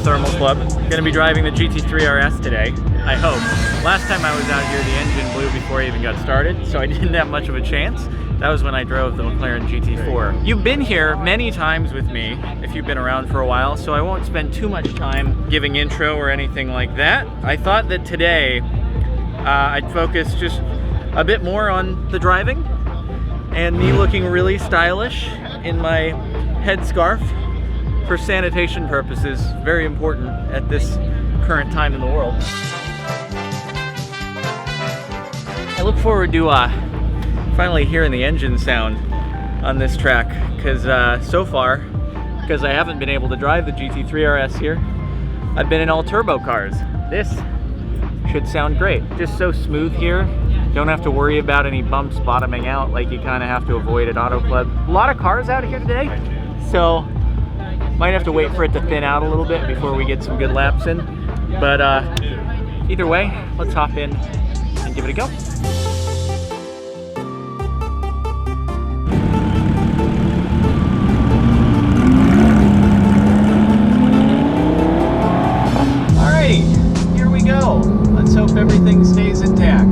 Thermal Club. Gonna be driving the GT3 RS today, I hope. Last time I was out here, the engine blew before I even got started, so I didn't have much of a chance. That was when I drove the McLaren GT4. You've been here many times with me, if you've been around for a while, so I won't spend too much time giving intro or anything like that. I thought that today, I'd focus just a bit more on the driving and me looking really stylish in my headscarf for sanitation purposes. Very important at this current time in the world. I look forward to finally hearing the engine sound on this track, because so far, because I haven't been able to drive the GT3 RS here, I've been in all turbo cars. This should sound great. Just so smooth here. Don't have to worry about any bumps bottoming out like you kind of have to avoid at Auto Club. A lot of cars out here today, so might have to wait for it to thin out a little bit before we get some good laps in. But either way, let's hop in and give it a go. Alrighty, here we go. Let's hope everything stays intact.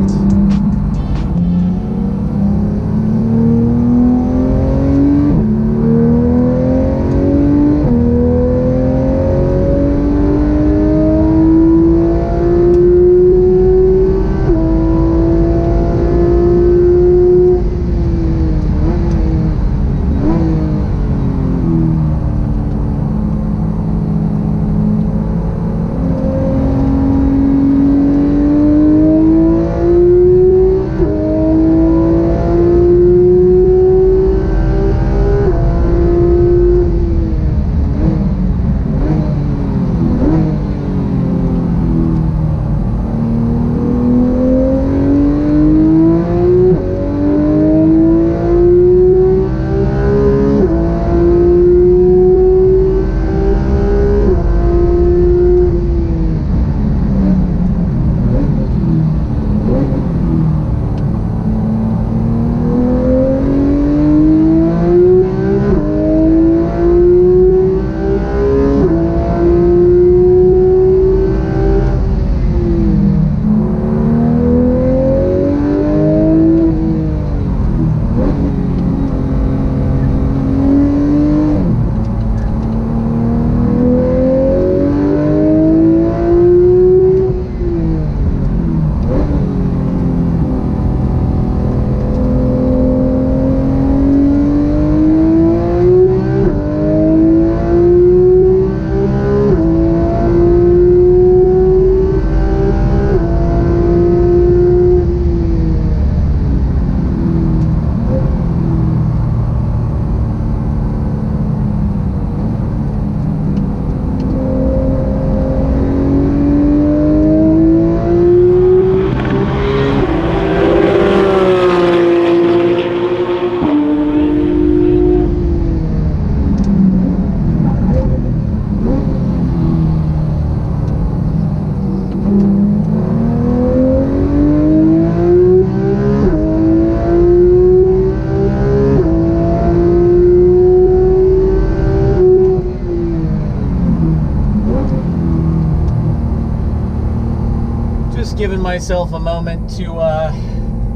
Giving myself a moment to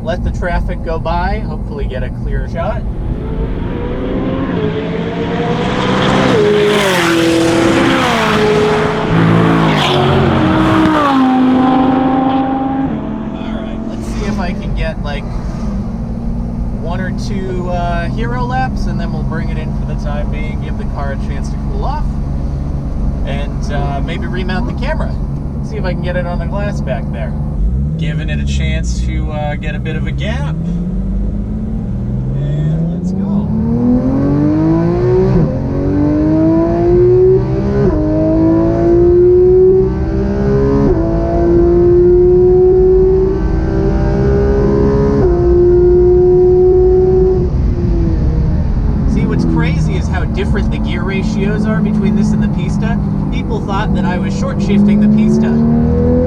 let the traffic go by, hopefully get a clear shot. Alright, let's see if I can get like 1 or 2 hero laps, and then we'll bring it in for the time being, give the car a chance to cool off, and maybe remount the camera. See if I can get it on the glass back there. Giving it a chance to get a bit of a gap. And let's go. See, what's crazy is how different the gear ratios are between this and the Pista. People thought that I was short shifting the Pista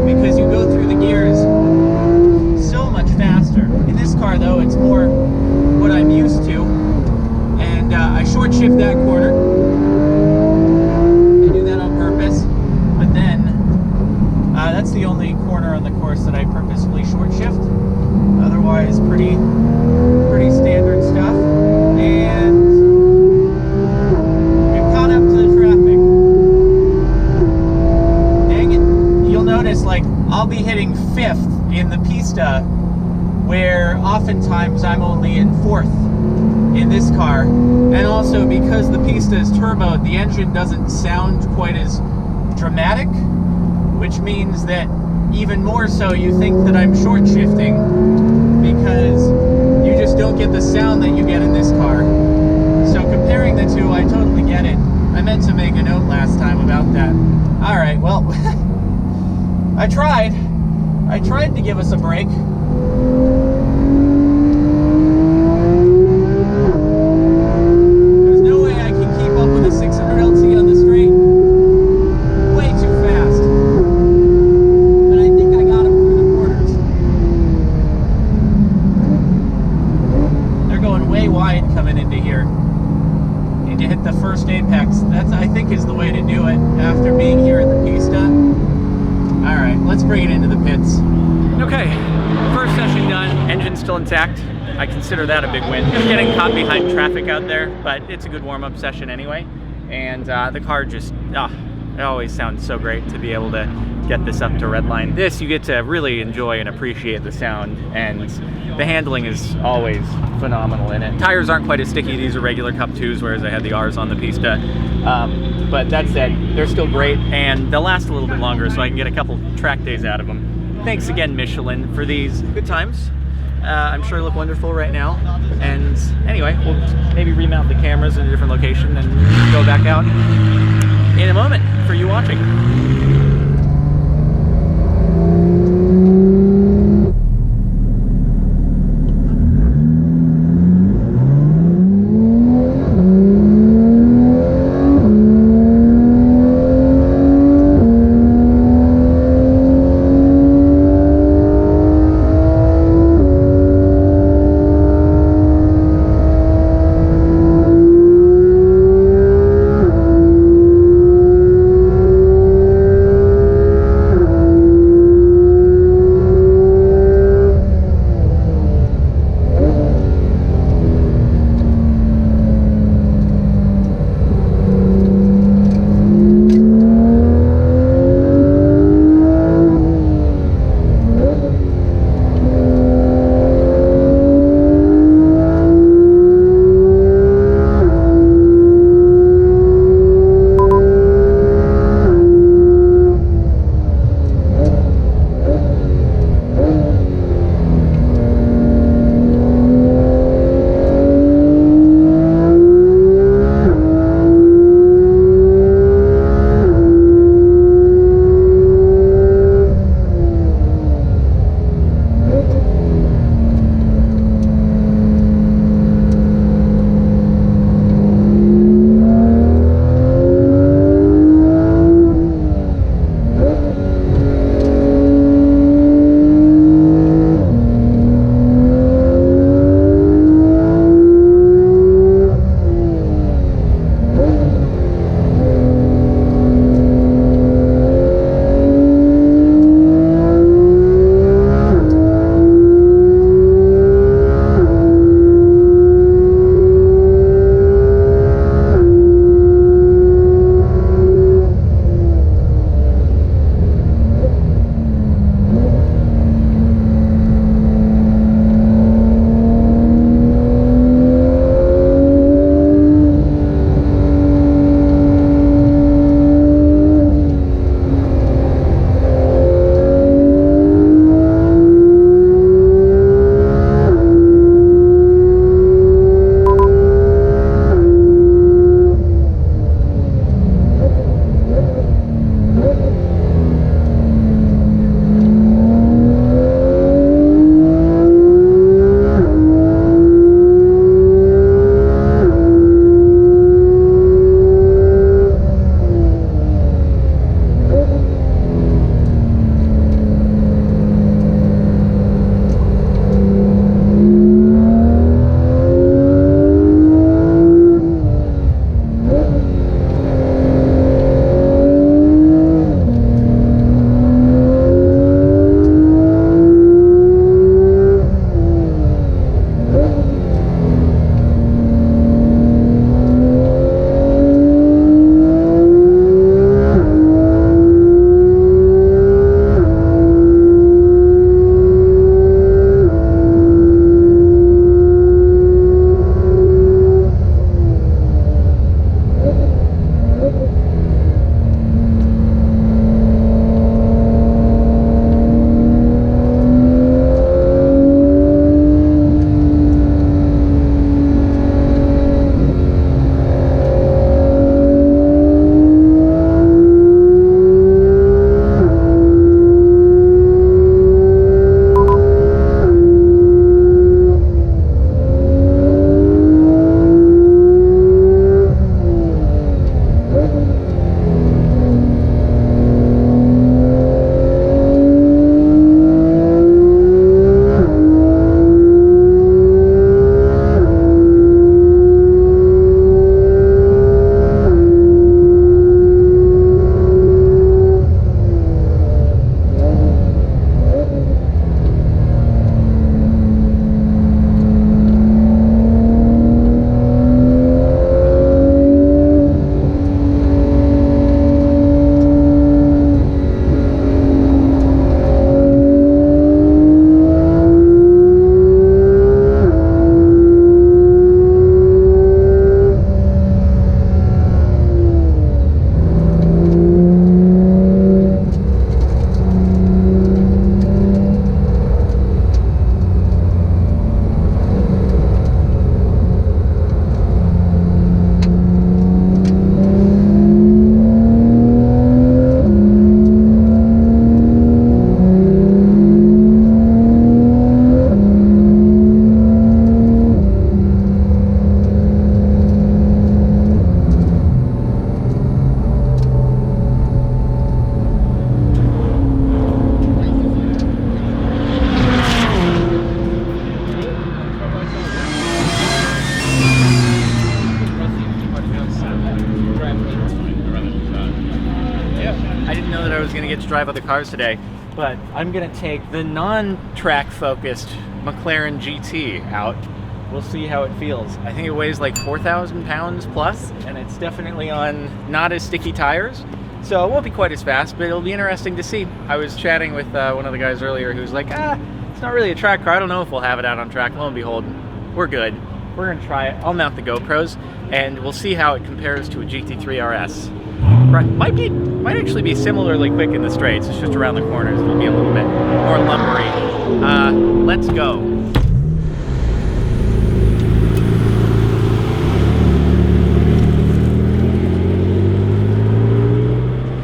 because you go through the gears so much faster. In this car though, it's more what I'm used to, and I short shift that corner. I do that on purpose, honest, like, I'll be hitting 5th in the pista, where oftentimes I'm only in 4th in this car. And also because the pista is turboed, the engine doesn't sound quite as dramatic, which means that even more so you think that I'm short shifting, because you just don't get the sound that you get in this car. So comparing the two, I totally get it. I meant to make a note last time about that. Alright, well, I tried to give us a break. There's no way I can keep up with a 600 LT on the straight. Way too fast. But I think I got him through the quarters. They're going way wide coming into here. Need to hit the first apex. That's, I think, is the way to do it after being here in the pista. Alright, let's bring it into the pits. Okay, first session done, engine still intact. I consider that a big win. Just getting caught behind traffic out there, but it's a good warm-up session anyway. And the car just, it always sounds so great to be able to get this up to redline. This, you get to really enjoy and appreciate the sound, and the handling is always phenomenal in it. Tires aren't quite as sticky. These are regular Cup 2s, whereas I had the Rs on the pista. But that said, they're still great, and they'll last a little bit longer, so I can get a couple track days out of them. Thanks again, Michelin, for these good times. I'm sure they look wonderful right now. And anyway, we'll maybe remount the cameras in a different location and go back out in a moment for you watching. was going to get to drive other cars today, but I'm going to take the non-track focused McLaren GT out. We'll see how it feels. I think it weighs like 4,000 pounds plus, and it's definitely on not as sticky tires. So it won't be quite as fast, but it'll be interesting to see. I was chatting with one of the guys earlier who's like, it's not really a track car. I don't know if we'll have it out on track. Lo and behold, we're good. We're gonna try it. I'll mount the GoPros, and we'll see how it compares to a GT3 RS. Might actually be similarly quick in the straights. It's just around the corners. It'll be a little bit more lumbery. Let's go.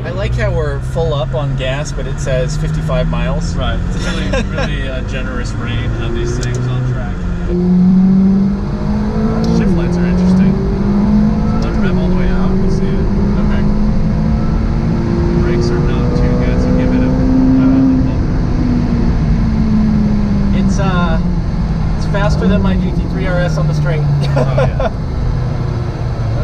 I like how we're full up on gas, but it says 55 miles. Right. It's really generous range on these things on track. Shift lights are interesting. So let rev all the way out. We'll see it. Okay. Brakes are not too good, so give it a It's faster than my GT3 RS on the straight. Oh yeah.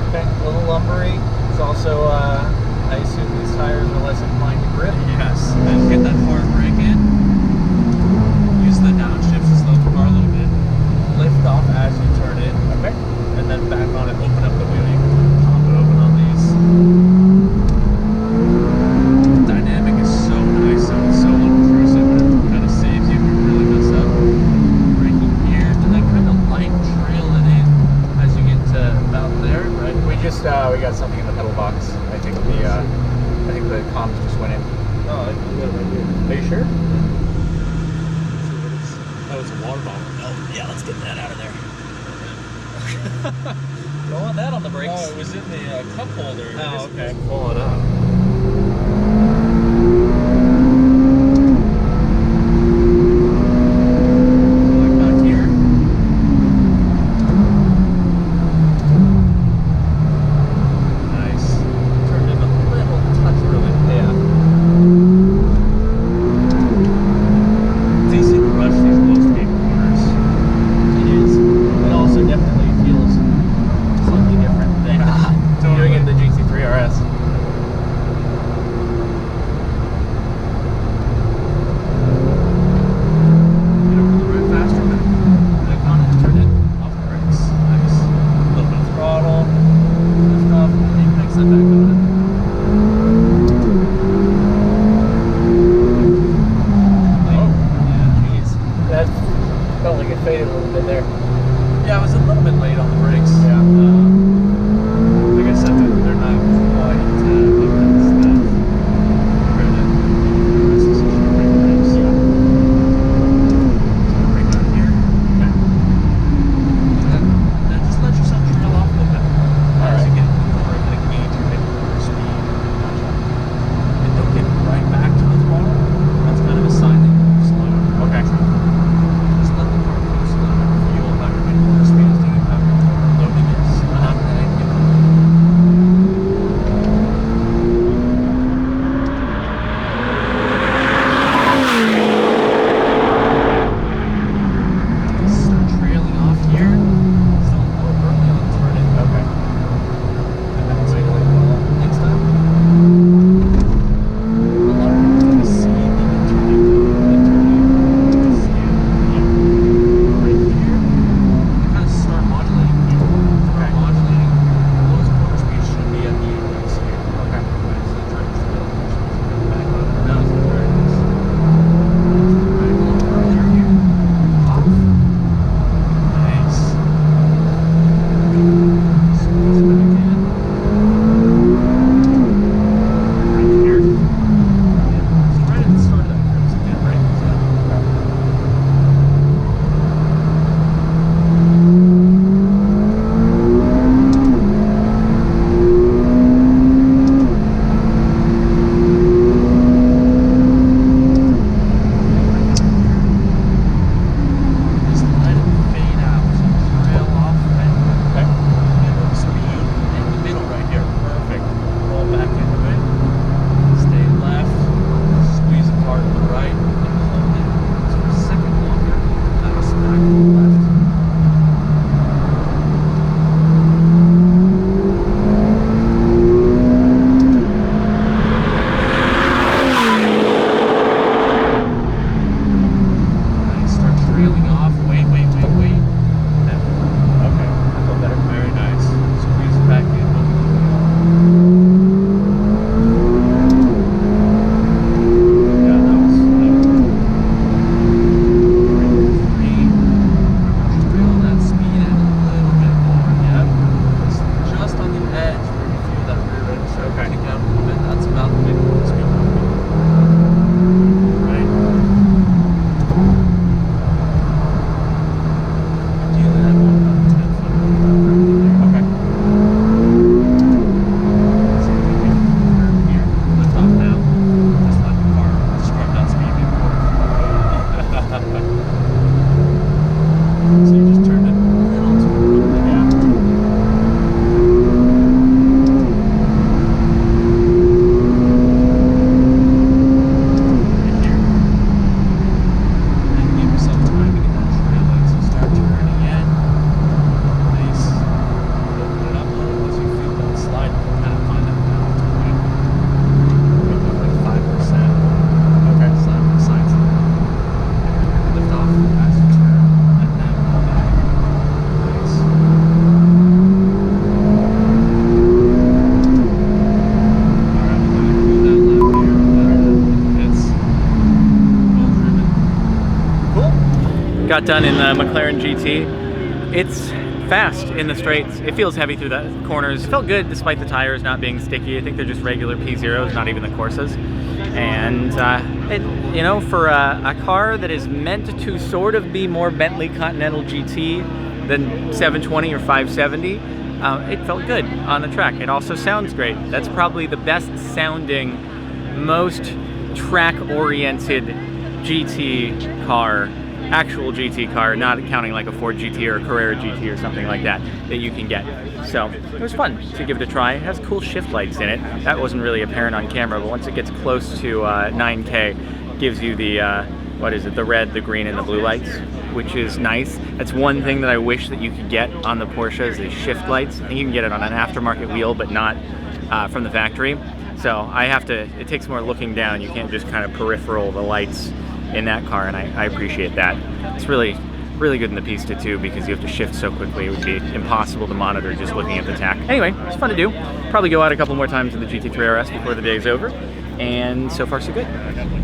Okay, a little lumbery. It's also, I assume these tires are less inclined to grip. Yes. And get that hard brake in. Use the downshift to slow the car a little bit. Lift off as you turn in. Okay. And then back on it. Open up the wheel. You can pop it open on these. The dynamic is so nice. So it's so unobtrusive, but it kind of saves you if you really mess up. Braking here, and then kind of light trail it in as you get to about there. Right. We got something in the pedal box. I think the comms just went in. Oh, I can do it right here. Are you sure? That was a water bottle. Oh, yeah, let's get that out of there. Don't want that on the brakes. Oh, it was in the cup holder. Oh, okay. Pull it up. Like back here. Nice. Turned in a little touch early. Yeah. It's easy to rush these close-gate corners. It is. It also definitely feels slightly different than doing it in the GT3 RS. got done in the McLaren GT. It's fast in the straights. It feels heavy through the corners. Felt good despite the tires not being sticky. I think they're just regular P0s, not even the Corsas. And you know, for a car that is meant to sort of be more Bentley Continental GT than 720 or 570, it felt good on the track. It also sounds great. That's probably the best sounding, most track-oriented GT car, actual GT car, not counting like a Ford GT or a Carrera GT or something like that, that you can get. So it was fun to give it a try. It has cool shift lights in it. That wasn't really apparent on camera, but once it gets close to 9K, gives you the, what is it, the red, the green, and the blue lights, which is nice. That's one thing that I wish that you could get on the Porsche is the shift lights. I think you can get it on an aftermarket wheel, but not from the factory. So I have to, it takes more looking down. You can't just kind of peripheral the lights in that car, and I appreciate that. It's really good in the Pista too, because you have to shift so quickly. It would be impossible to monitor just looking at the tach. Anyway, it's fun to do. Probably go out a couple more times in the GT3 RS before the day's over, and so far so good.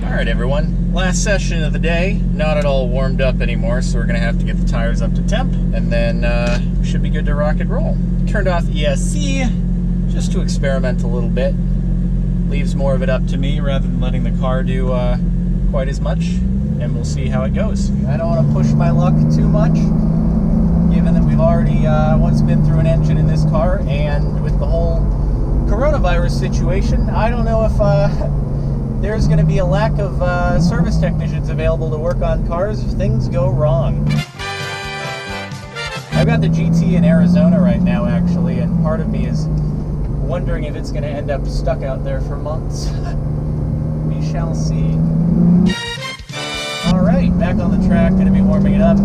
All right, everyone. Last session of the day. Not at all warmed up anymore, so we're gonna have to get the tires up to temp, and then we should be good to rock and roll. Turned off ESC just to experiment a little bit. Leaves more of it up to me rather than letting the car do quite as much, and we'll see how it goes. I don't want to push my luck too much, given that we've already once been through an engine in this car, and with the whole coronavirus situation, I don't know if there's going to be a lack of service technicians available to work on cars if things go wrong. I've got the GT in Arizona right now, actually, and part of me is wondering if it's going to end up stuck out there for months. We shall see. All right, back on the track, going to be warming it up.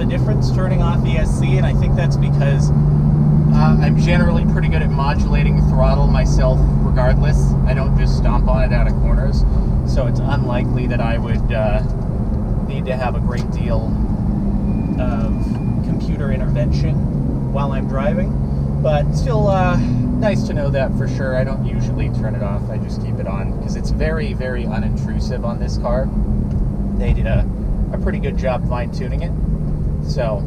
difference turning off ESC, and I think that's because I'm generally pretty good at modulating throttle myself regardless. I don't just stomp on it out of corners, so it's unlikely that I would need to have a great deal of computer intervention while I'm driving, but still nice to know that for sure. I don't usually turn it off, I just keep it on because it's very, very unintrusive on this car. They did a pretty good job fine-tuning it. So,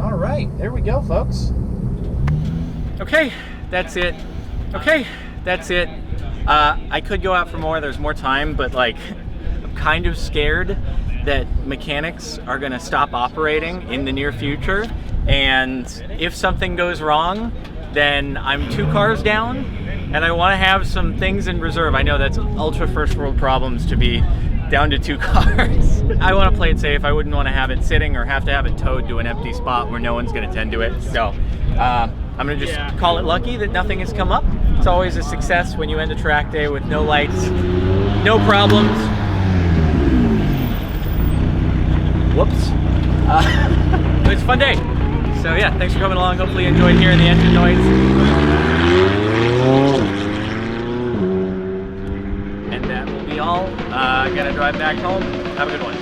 all right, there we go, folks. Okay, that's it. Okay, that's it. I could go out for more, there's more time, but like, I'm kind of scared that mechanics are gonna stop operating in the near future, and if something goes wrong, then I'm 2 cars down, and I wanna have some things in reserve. I know that's ultra first world problems to be down to 2 cars. I wanna play it safe. I wouldn't wanna have it sitting or have to have it towed to an empty spot where no one's gonna tend to it. So I'm gonna just call it lucky that nothing has come up. It's always a success when you end a track day with no lights, no problems. Whoops. It was a fun day. So yeah, thanks for coming along. Hopefully you enjoyed hearing the engine noise. And that will be all. Gonna drive back home. Have a good one.